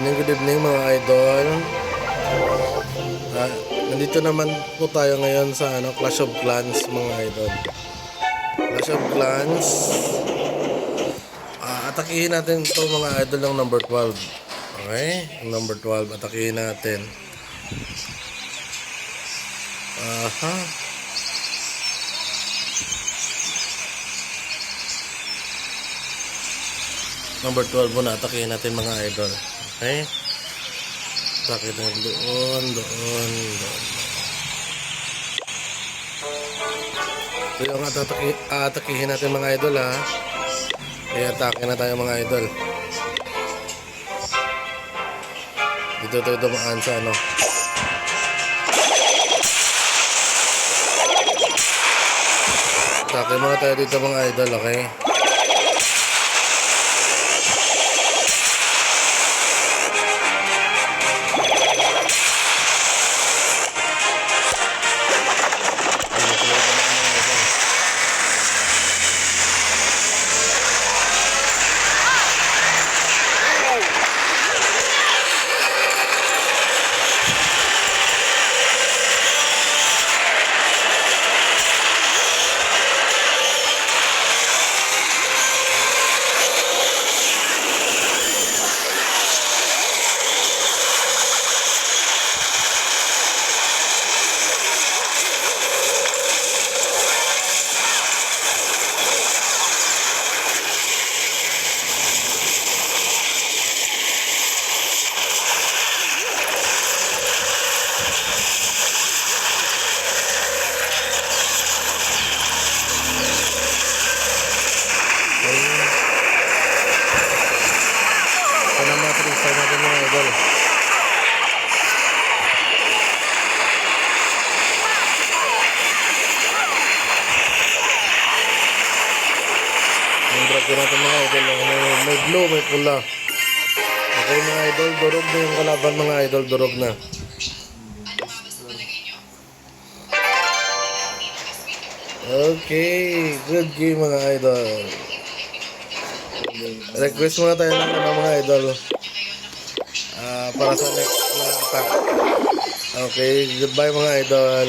good evening mga idol. Nandito naman po tayo ngayon sa Clash of Clans mga idol. Clash of Clans. Atakihin natin ito mga idol ng number 12. Okay? Number 12, atakihin natin. Number 12 muna, atakihin natin mga idol. Okay? Atake natin doon. Ito yung atakihin natin mga idol ha. I-atake na tayo mga idol. Dito tayo dumaan sa Atake muna tayo dito mga idol, okay? Ito na matrix natin mga idol. Yung dragon natin mga idol, may blue, may pula. Okay mga idol, durog na yung kalaban mga idol, durog na. Okay, good game mga idol. Request muna tayo ng mga idol para sa next na attack. Okay, goodbye mga idol.